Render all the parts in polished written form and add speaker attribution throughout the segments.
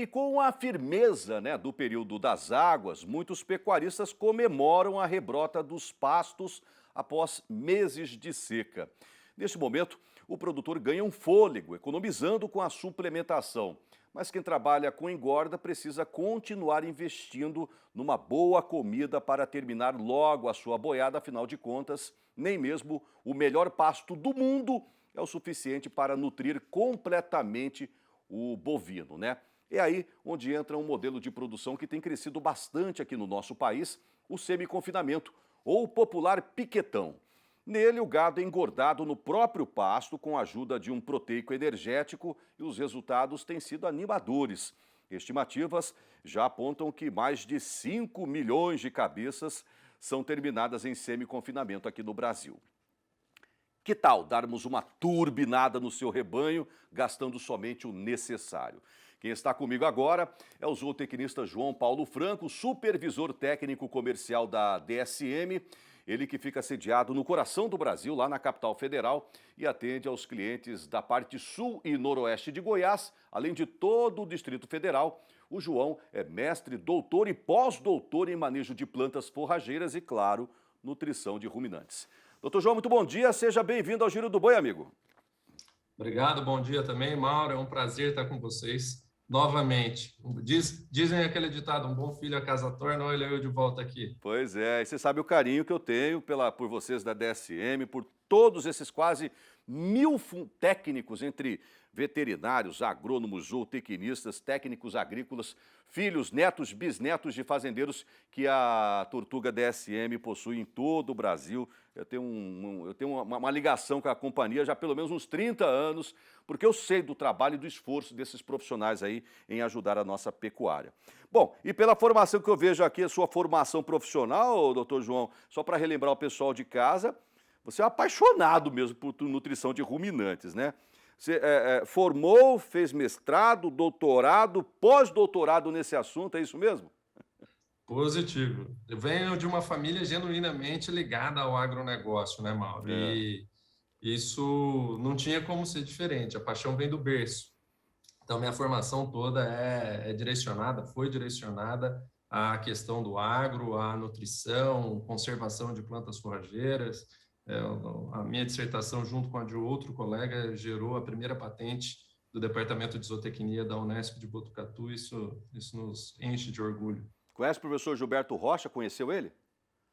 Speaker 1: E com a firmeza, né, do período das águas, muitos pecuaristas comemoram a rebrota dos pastos após meses de seca. Neste momento, o produtor ganha um fôlego, economizando com a suplementação. Mas quem trabalha com engorda precisa continuar investindo numa boa comida para terminar logo a sua boiada, afinal de contas, nem mesmo o melhor pasto do mundo é o suficiente para nutrir completamente o bovino, né? É aí onde entra um modelo de produção que tem crescido bastante aqui no nosso país, o semi-confinamento, ou o popular piquetão. Nele, o gado é engordado no próprio pasto com a ajuda de um proteico energético e os resultados têm sido animadores. Estimativas já apontam que mais de 5 milhões de cabeças são terminadas em semi-confinamento aqui no Brasil. Que tal darmos uma turbinada no seu rebanho, gastando somente o necessário? Quem está comigo agora é o zootecnista João Paulo Franco, supervisor técnico comercial da DSM, ele que fica sediado no coração do Brasil, lá na capital federal, e atende aos clientes da parte sul e noroeste de Goiás, além de todo o Distrito Federal. O João é mestre, doutor e pós-doutor em manejo de plantas forrageiras e, claro, nutrição de ruminantes. Doutor João, muito bom dia, seja bem-vindo ao Giro do Boi, amigo.
Speaker 2: Obrigado, bom dia também, Mauro, é um prazer estar com vocês novamente. Dizem aquele ditado, um bom filho a casa torna, olha eu de volta aqui.
Speaker 1: Pois é, e você sabe o carinho que eu tenho por vocês da DSM, por todos esses quase 1000 técnicos entre veterinários, agrônomos, zootecnistas, técnicos agrícolas, filhos, netos, bisnetos de fazendeiros que a Tortuga DSM possui em todo o Brasil. Eu tenho, uma ligação com a companhia já há pelo menos uns 30 anos, porque eu sei do trabalho e do esforço desses profissionais aí em ajudar a nossa pecuária. Bom, e pela formação que eu vejo aqui, a sua formação profissional, doutor João, só para relembrar o pessoal de casa, você é apaixonado mesmo por nutrição de ruminantes, né? Você formou, fez mestrado, doutorado, pós-doutorado nesse assunto, é isso mesmo?
Speaker 2: Positivo. Eu venho de uma família genuinamente ligada ao agronegócio, né, Mauro?
Speaker 1: É.
Speaker 2: E isso não tinha como ser diferente, a paixão vem do berço. Então, minha formação toda foi direcionada à questão do agro, à nutrição, conservação de plantas forrageiras. A minha dissertação, junto com a de outro colega, gerou a primeira patente do Departamento de Zootecnia da Unesp de Botucatu. Isso nos enche de orgulho.
Speaker 1: Conhece o professor Gilberto Rocha? Conheceu ele?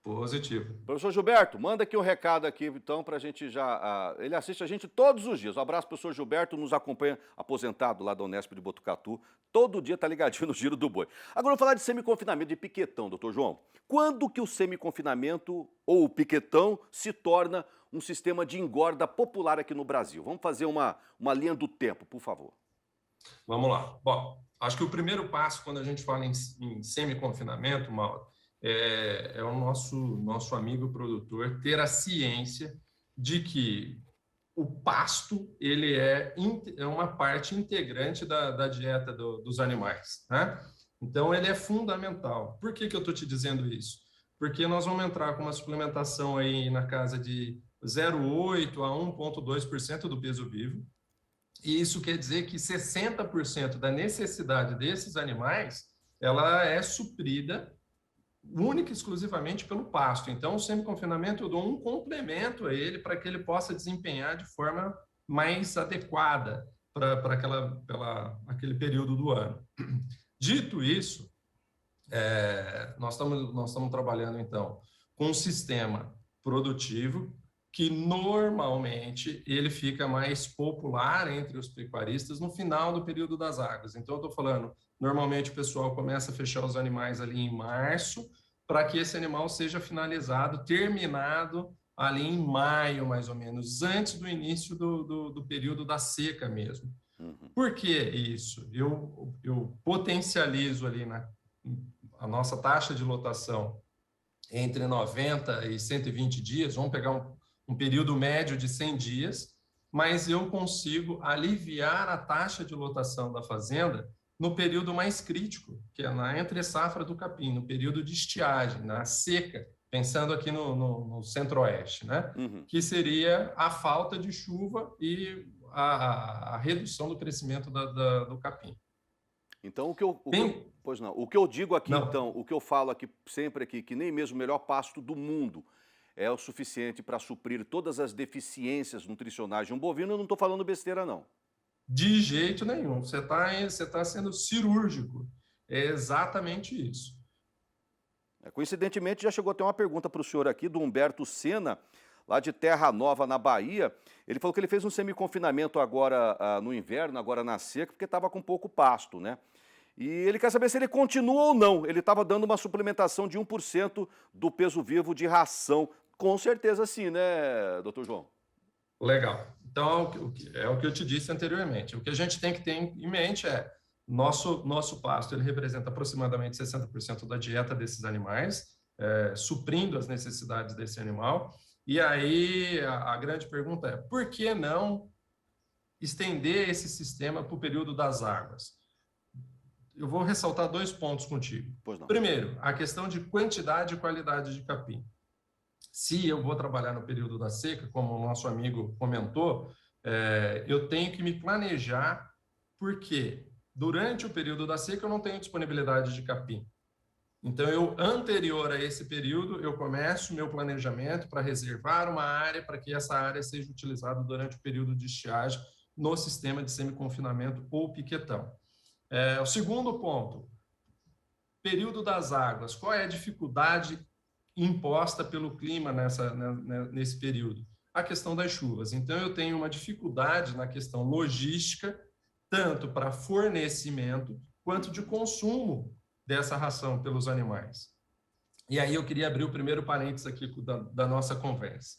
Speaker 2: Positivo.
Speaker 1: Professor Gilberto, manda aqui um recado aqui, então, para a gente já... ele assiste a gente todos os dias. Um abraço, professor Gilberto, nos acompanha, aposentado lá da Unesp de Botucatu. Todo dia tá ligadinho no Giro do Boi. Agora, vamos falar de semi-confinamento, de piquetão, doutor João. Quando que o semi-confinamento ou o piquetão se torna um sistema de engorda popular aqui no Brasil? Vamos fazer uma linha do tempo, por favor.
Speaker 2: Vamos lá. Bom, acho que o primeiro passo, quando a gente fala em semi-confinamento, Mauro, é o nosso amigo produtor ter a ciência de que o pasto ele é uma parte integrante da dieta dos animais, né? Então, ele é fundamental. Por que eu estou te dizendo isso? Porque nós vamos entrar com uma suplementação aí na casa de 0,8 a 1,2% do peso vivo, e isso quer dizer que 60% da necessidade desses animais ela é suprida única e exclusivamente pelo pasto. Então, o semi-confinamento eu dou um complemento a ele para que ele possa desempenhar de forma mais adequada para aquele período do ano. Dito isso, nós estamos trabalhando, então, com um sistema produtivo que normalmente ele fica mais popular entre os pecuaristas no final do período das águas. Então, eu estou falando, normalmente o pessoal começa a fechar os animais ali em março, para que esse animal seja finalizado, terminado ali em maio, mais ou menos, antes do início do período da seca mesmo.
Speaker 1: Uhum.
Speaker 2: Por que isso? Eu potencializo ali a nossa taxa de lotação entre 90 e 120 dias, vamos pegar um período médio de 100 dias, mas eu consigo aliviar a taxa de lotação da fazenda no período mais crítico, que é na entre-safra do capim, no período de estiagem, na seca, pensando aqui no centro-oeste, né?
Speaker 1: Uhum.
Speaker 2: Que seria a falta de chuva e a redução do crescimento do capim.
Speaker 1: Então,
Speaker 2: Tem...
Speaker 1: pois não, o que eu digo aqui,
Speaker 2: Não,
Speaker 1: então, o que eu falo aqui sempre aqui, que nem mesmo o melhor pasto do mundo é o suficiente para suprir todas as deficiências nutricionais de um bovino, eu não estou falando besteira, não.
Speaker 2: de jeito nenhum. Você tá sendo cirúrgico. É exatamente isso.
Speaker 1: Coincidentemente, já chegou até uma pergunta para o senhor aqui, do Humberto Sena, lá de Terra Nova, na Bahia. Ele falou que ele fez um semi-confinamento agora no inverno, agora na seca, porque estava com pouco pasto, né? E ele quer saber se ele continua ou não. Ele estava dando uma suplementação de 1% do peso vivo de ração. Com certeza sim, né, doutor João?
Speaker 2: Legal. Então, é o que eu te disse anteriormente. O que a gente tem que ter em mente é nosso pasto, ele representa aproximadamente 60% da dieta desses animais, suprindo as necessidades desse animal. E aí a grande pergunta é, por que não estender esse sistema para o período das águas? Eu vou ressaltar 2 pontos contigo.
Speaker 1: Pois não.
Speaker 2: Primeiro, a questão de quantidade e qualidade de capim. Se eu vou trabalhar no período da seca, como o nosso amigo comentou, eu tenho que me planejar, porque durante o período da seca eu não tenho disponibilidade de capim. Então, anterior a esse período, eu começo meu planejamento para reservar uma área para que essa área seja utilizada durante o período de estiagem no sistema de semi-confinamento ou piquetão. O segundo ponto, período das águas. Qual é a dificuldade imposta pelo clima nesse período? A questão das chuvas. Então, eu tenho uma dificuldade na questão logística, tanto para fornecimento quanto de consumo dessa ração pelos animais. E aí eu queria abrir o primeiro parênteses aqui da nossa conversa.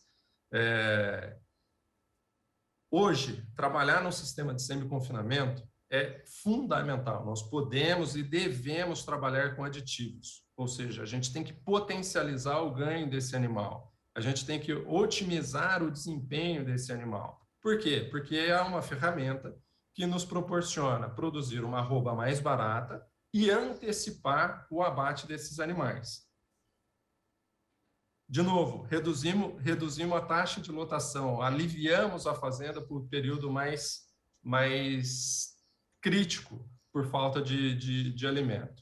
Speaker 2: Hoje, trabalhar no sistema de semi-confinamento é fundamental. Nós podemos e devemos trabalhar com aditivos, ou seja, a gente tem que potencializar o ganho desse animal, a gente tem que otimizar o desempenho desse animal. Por quê? Porque é uma ferramenta que nos proporciona produzir uma arroba mais barata e antecipar o abate desses animais. De novo, reduzimos a taxa de lotação, aliviamos a fazenda por um período mais crítico por falta de alimento.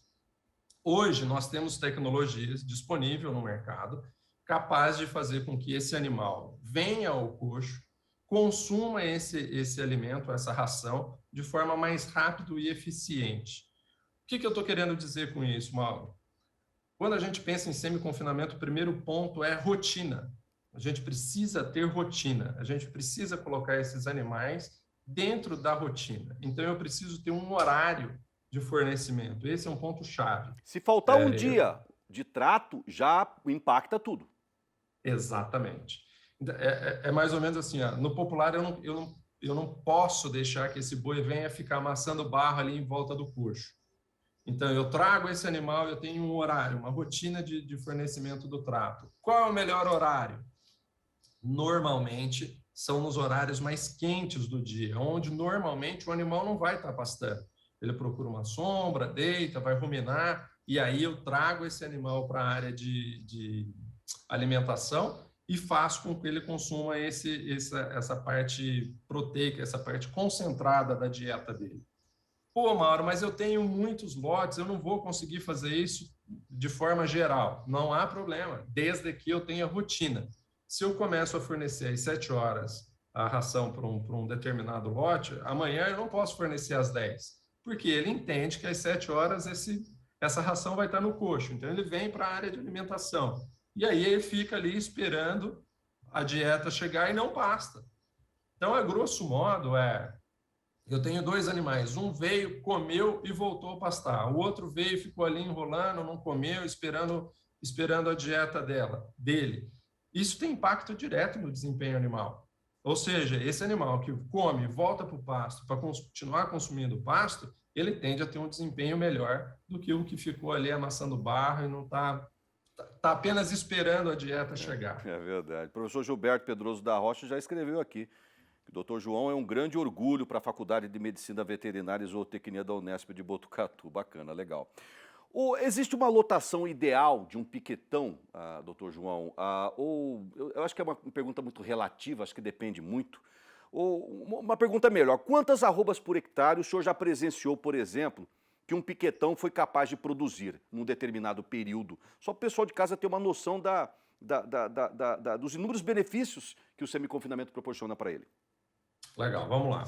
Speaker 2: Hoje, nós temos tecnologias disponíveis no mercado capazes de fazer com que esse animal venha ao coxo, consuma esse alimento, essa ração, de forma mais rápida e eficiente. O que eu estou querendo dizer com isso, Mauro? Quando a gente pensa em semi-confinamento, o primeiro ponto é rotina. A gente precisa ter rotina, a gente precisa colocar esses animais dentro da rotina. Então, eu preciso ter um horário de fornecimento. Esse é um ponto-chave.
Speaker 1: Se faltar um dia de trato, já impacta tudo.
Speaker 2: Exatamente. É mais ou menos assim, ó, no popular eu não posso deixar que esse boi venha ficar amassando barro ali em volta do coxo. Então, eu trago esse animal, eu tenho um horário, uma rotina de fornecimento do trato. Qual é o melhor horário? Normalmente, são nos horários mais quentes do dia, onde normalmente o animal não vai estar pastando. Ele procura uma sombra, deita, vai ruminar, e aí eu trago esse animal para a área de alimentação e faço com que ele consuma essa parte proteica, essa parte concentrada da dieta dele. Pô, Mauro, mas eu tenho muitos lotes, eu não vou conseguir fazer isso de forma geral. Não há problema, desde que eu tenha rotina. Se eu começo a fornecer às 7 horas a ração para um determinado lote, amanhã eu não posso fornecer às 10, porque ele entende que às 7 horas essa ração vai estar no coxo. Então, ele vem para a área de alimentação. E aí ele fica ali esperando a dieta chegar e não pasta. Então, a grosso modo, eu tenho 2 animais, um veio, comeu e voltou a pastar. O outro veio e ficou ali enrolando, não comeu, esperando a dieta dele. Isso tem impacto direto no desempenho animal. Ou seja, esse animal que come, volta para o pasto para continuar consumindo pasto, ele tende a ter um desempenho melhor do que o que ficou ali amassando barro e não está apenas esperando a dieta chegar.
Speaker 1: É verdade. O professor Gilberto Pedroso da Rocha já escreveu aqui que o Dr. João é um grande orgulho para a Faculdade de Medicina Veterinária e Zootecnia da Unesp de Botucatu. Bacana, legal. Existe uma lotação ideal de um piquetão, Dr. João? Eu acho que é uma pergunta muito relativa, acho que depende muito. Uma pergunta melhor, quantas arrobas por hectare o senhor já presenciou, por exemplo, que um piquetão foi capaz de produzir num determinado período? Só para o pessoal de casa ter uma noção dos inúmeros benefícios que o semi-confinamento proporciona para ele.
Speaker 2: Legal, vamos lá.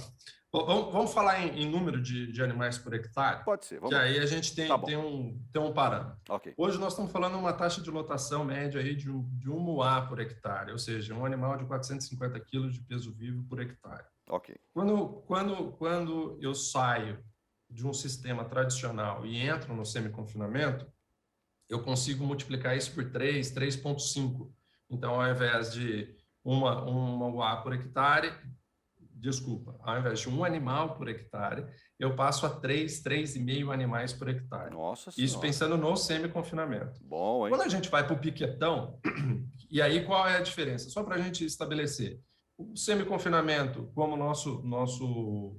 Speaker 2: Vamos falar em número de animais por hectare?
Speaker 1: Pode ser, vamos
Speaker 2: que
Speaker 1: lá.
Speaker 2: aí a gente
Speaker 1: Tá bom.
Speaker 2: tem um parâmetro.
Speaker 1: Ok.
Speaker 2: Hoje nós estamos falando de uma taxa de lotação média aí de um moá por hectare, ou seja, um animal de 450 quilos de peso vivo por hectare.
Speaker 1: Ok.
Speaker 2: Quando eu saio de um sistema tradicional e entro no semi-confinamento, eu consigo multiplicar isso por 3,5. Então, ao invés de uma UA por hectare, ao invés de um animal por hectare, eu passo a 3,5 animais por hectare.
Speaker 1: Nossa
Speaker 2: Isso
Speaker 1: Senhora.
Speaker 2: pensando no semi-confinamento.
Speaker 1: Bom, hein?
Speaker 2: Quando a gente vai para o piquetão, e aí qual é a diferença? Só para a gente estabelecer. O semi-confinamento, como nosso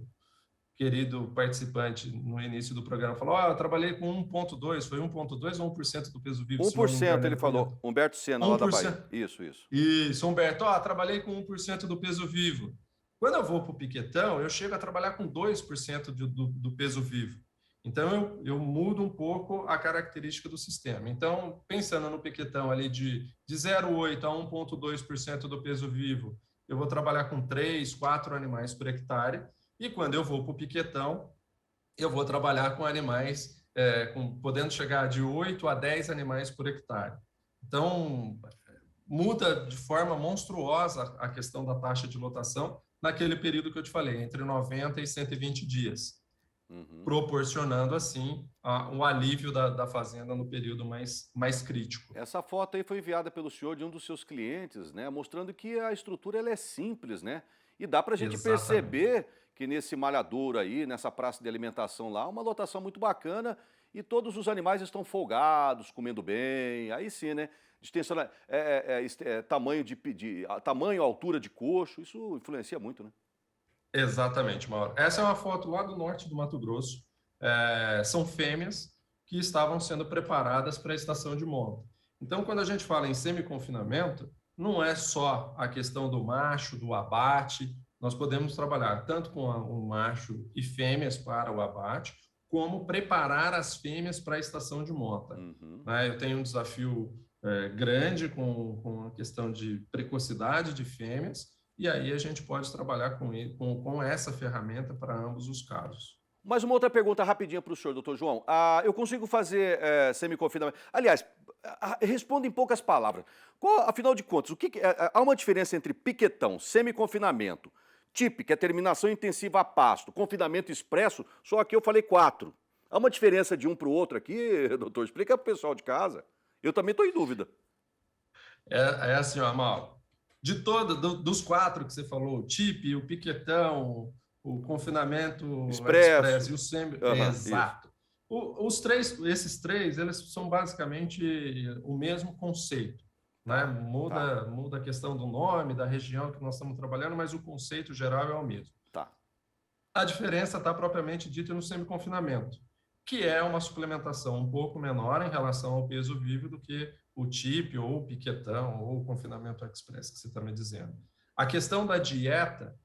Speaker 2: querido participante no início do programa falou, eu trabalhei com 1,2, foi 1,2 ou 1% do peso vivo?
Speaker 1: 1% ele falou, Humberto Sena, lá da Bahia. Isso.
Speaker 2: Isso, Humberto, trabalhei com 1% do peso vivo. Quando eu vou para o piquetão, eu chego a trabalhar com 2% do peso vivo. Então, eu mudo um pouco a característica do sistema. Então, pensando no piquetão ali de 0,8 a 1,2% do peso vivo, eu vou trabalhar com 3, 4 animais por hectare. E quando eu vou para o piquetão, eu vou trabalhar com animais, podendo chegar de 8 a 10 animais por hectare. Então, muda de forma monstruosa a questão da taxa de lotação naquele período que eu te falei, entre 90 e 120 dias, proporcionando, assim, um alívio da fazenda no período mais crítico.
Speaker 1: Essa foto aí foi enviada pelo senhor de um dos seus clientes, né? Mostrando que a estrutura ela é simples, né? E dá para a gente perceber que nesse malhadouro aí, nessa praça de alimentação lá, uma lotação muito bacana e todos os animais estão folgados, comendo bem, aí sim, né? Extensão, tamanho, altura de coxo, isso influencia muito, né?
Speaker 2: Exatamente, Mauro. Essa é uma foto lá do norte do Mato Grosso. São fêmeas que estavam sendo preparadas para a estação de monta. Então, quando a gente fala em semi-confinamento, não é só a questão do macho, do abate. Nós podemos trabalhar tanto com um macho e fêmeas para o abate, como preparar as fêmeas para a estação de monta. Eu tenho um desafio grande com a questão de precocidade de fêmeas, e aí a gente pode trabalhar com essa ferramenta para ambos os casos.
Speaker 1: Mais uma outra pergunta rapidinha para o senhor, doutor João. Eu consigo fazer semi-confinamento? Aliás, responda em poucas palavras. Afinal de contas, há uma diferença entre piquetão, semi-confinamento, TIP, que é terminação intensiva a pasto, confinamento expresso, só aqui eu falei 4. Há uma diferença de um para o outro aqui, doutor? Explica para o pessoal de casa. Eu também estou em dúvida.
Speaker 2: Assim, Mauro, dos 4 que você falou, o TIP, o piquetão, o confinamento expresso e o semi... Exato. Esses três, eles são basicamente o mesmo conceito. Né? Muda a questão do nome, da região que nós estamos trabalhando, mas o conceito geral é o mesmo. A diferença está propriamente dita no semi-confinamento, que é uma suplementação um pouco menor em relação ao peso vivo do que o TIP, ou o piquetão, ou o confinamento express que você está me dizendo. A questão da dieta,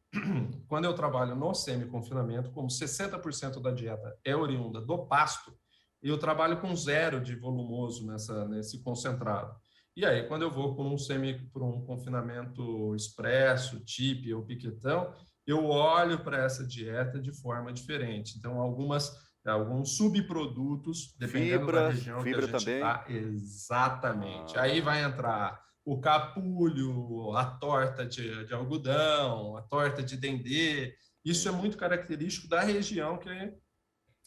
Speaker 2: quando eu trabalho no semi-confinamento, como 60% da dieta é oriunda do pasto, eu trabalho com 0 de volumoso nesse concentrado. E aí, quando eu vou por um confinamento expresso, TIP ou piquetão, eu olho para essa dieta de forma diferente. Então, alguns subprodutos, dependendo da região que a gente está. Exatamente. Aí vai entrar o capulho, a torta de algodão, a torta de dendê. Isso é muito característico da região que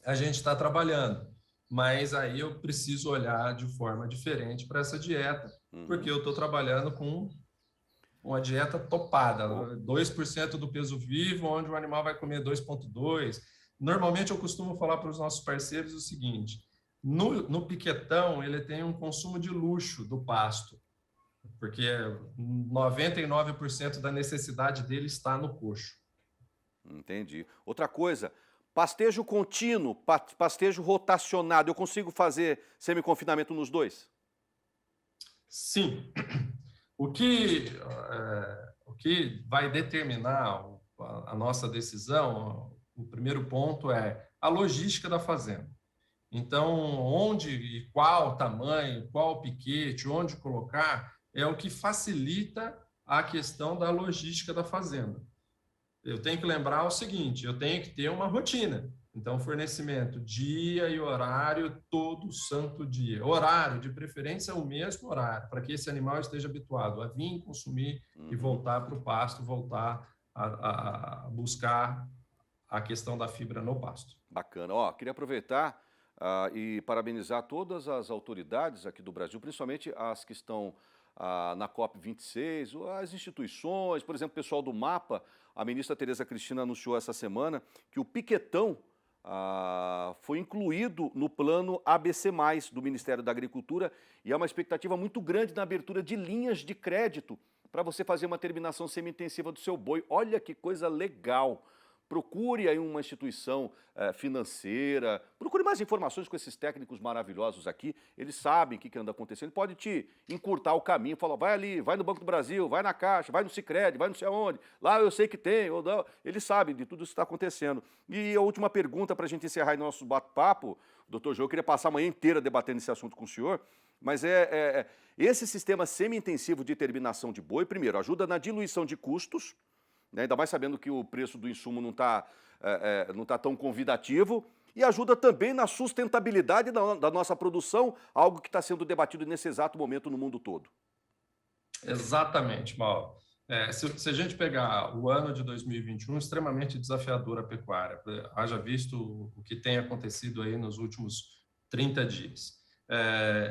Speaker 2: a gente está trabalhando. Mas aí eu preciso olhar de forma diferente para essa dieta, porque eu estou trabalhando com uma dieta topada, 2% do peso vivo, onde o animal vai comer 2,2%. Normalmente eu costumo falar para os nossos parceiros o seguinte: no piquetão ele tem um consumo de luxo do pasto, porque 99% da necessidade dele está no coxo.
Speaker 1: Entendi. Outra coisa, pastejo contínuo, pastejo rotacionado, eu consigo fazer semi-confinamento nos dois?
Speaker 2: Sim. O que vai determinar a nossa decisão, o primeiro ponto é a logística da fazenda. Então, onde e qual tamanho, qual piquete, onde colocar, é o que facilita a questão da logística da fazenda. Eu tenho que lembrar o seguinte, eu tenho que ter uma rotina. Então, fornecimento, dia e horário, todo santo dia. Horário, de preferência, o mesmo horário, para que esse animal esteja habituado a vir consumir e voltar para o pasto, voltar a buscar a questão da fibra no pasto.
Speaker 1: Bacana. Ó, queria aproveitar e parabenizar todas as autoridades aqui do Brasil, principalmente as que estão na COP26, as instituições, por exemplo, o pessoal do MAPA, a ministra Tereza Cristina anunciou essa semana que o piquetão foi incluído no plano ABC+, do Ministério da Agricultura, e há uma expectativa muito grande na abertura de linhas de crédito para você fazer uma terminação semi-intensiva do seu boi. Olha que coisa legal! Procure aí uma instituição financeira, procure mais informações com esses técnicos maravilhosos aqui, eles sabem o que anda acontecendo, pode te encurtar o caminho, falar, vai ali, vai no Banco do Brasil, vai na Caixa, vai no Sicredi, vai não sei aonde, lá eu sei que tem, ou não. Eles sabem de tudo isso que está acontecendo. E a última pergunta para a gente encerrar nosso bate-papo, doutor João, eu queria passar a manhã inteira debatendo esse assunto com o senhor, mas esse sistema semi-intensivo de terminação de boi, primeiro, ajuda na diluição de custos, né, ainda mais sabendo que o preço do insumo não está tão convidativo, e ajuda também na sustentabilidade da nossa produção, algo que está sendo debatido nesse exato momento no mundo todo.
Speaker 2: Exatamente, Mauro. Se a gente pegar o ano de 2021, extremamente desafiador a pecuária, haja visto o que tem acontecido aí nos últimos 30 dias.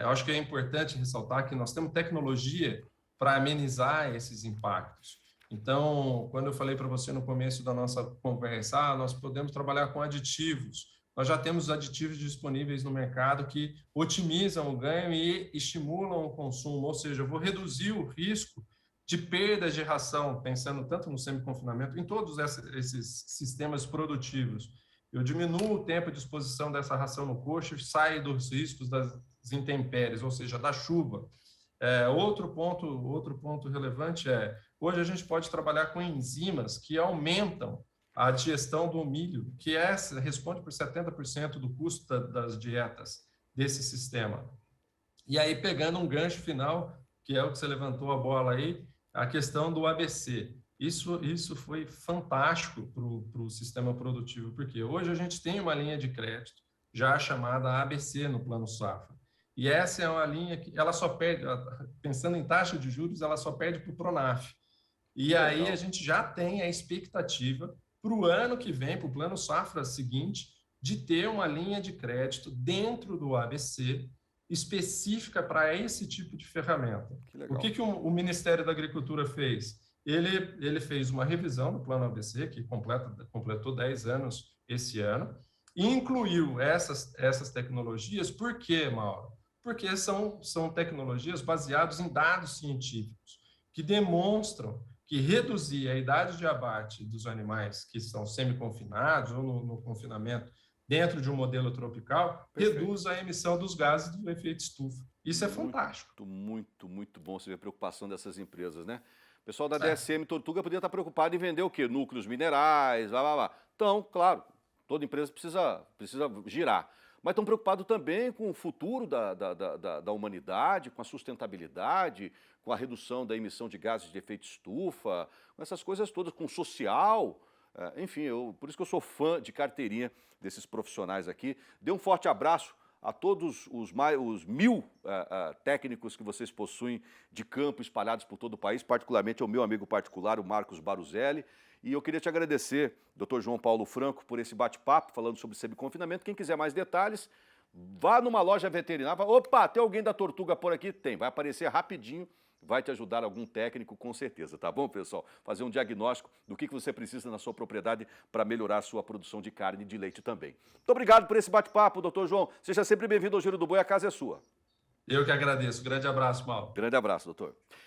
Speaker 2: Eu acho que é importante ressaltar que nós temos tecnologia para amenizar esses impactos. Então, quando eu falei para você no começo da nossa conversa, nós podemos trabalhar com aditivos. Nós já temos aditivos disponíveis no mercado que otimizam o ganho e estimulam o consumo, ou seja, eu vou reduzir o risco de perdas de ração, pensando tanto no semi-confinamento, em todos esses sistemas produtivos. Eu diminuo o tempo de exposição dessa ração no coxo e saio dos riscos das intempéries, ou seja, da chuva. Outro ponto relevante hoje a gente pode trabalhar com enzimas que aumentam a digestão do milho, que responde por 70% do custo das dietas desse sistema. E aí, pegando um gancho final, que é o que você levantou a bola aí, a questão do ABC. Isso foi fantástico para o sistema produtivo, porque hoje a gente tem uma linha de crédito já chamada ABC no Plano Safra. E essa é uma linha que ela só perde, pensando em taxa de juros, ela só perde para o Pronaf. E aí a gente já tem a expectativa para o ano que vem, para o Plano Safra seguinte, de ter uma linha de crédito dentro do ABC específica para esse tipo de ferramenta. O que o Ministério da Agricultura fez? Ele fez uma revisão do Plano ABC, que completou 10 anos esse ano, e incluiu essas tecnologias. Por quê, Mauro? Porque são tecnologias baseadas em dados científicos, que demonstram que reduzir a idade de abate dos animais que estão semi-confinados ou no confinamento dentro de um modelo tropical, reduz a emissão dos gases do efeito estufa. Isso é fantástico.
Speaker 1: Muito bom você ver a preocupação dessas empresas, né? O pessoal da DSM Tortuga podia estar preocupado em vender o quê? Núcleos minerais, blá. Então, claro, toda empresa precisa girar. Mas estão preocupados também com o futuro da humanidade, com a sustentabilidade, com a redução da emissão de gases de efeito estufa, com essas coisas todas, com o social. Enfim, por isso que eu sou fã de carteirinha desses profissionais aqui. Dê um forte abraço a todos os 1000 técnicos que vocês possuem de campo espalhados por todo o país, particularmente ao meu amigo particular, o Marcos Baruzelli. E eu queria te agradecer, Dr. João Paulo Franco, por esse bate-papo falando sobre semi-confinamento. Quem quiser mais detalhes, vá numa loja veterinária. Opa, tem alguém da Tortuga por aqui? Tem, vai aparecer rapidinho, vai te ajudar algum técnico com certeza, tá bom, pessoal? Fazer um diagnóstico do que você precisa na sua propriedade para melhorar a sua produção de carne e de leite também. Muito obrigado por esse bate-papo, doutor João. Seja sempre bem-vindo ao Giro do Boi, a casa é sua.
Speaker 2: Eu que agradeço. Grande abraço, Mauro.
Speaker 1: Grande abraço, doutor.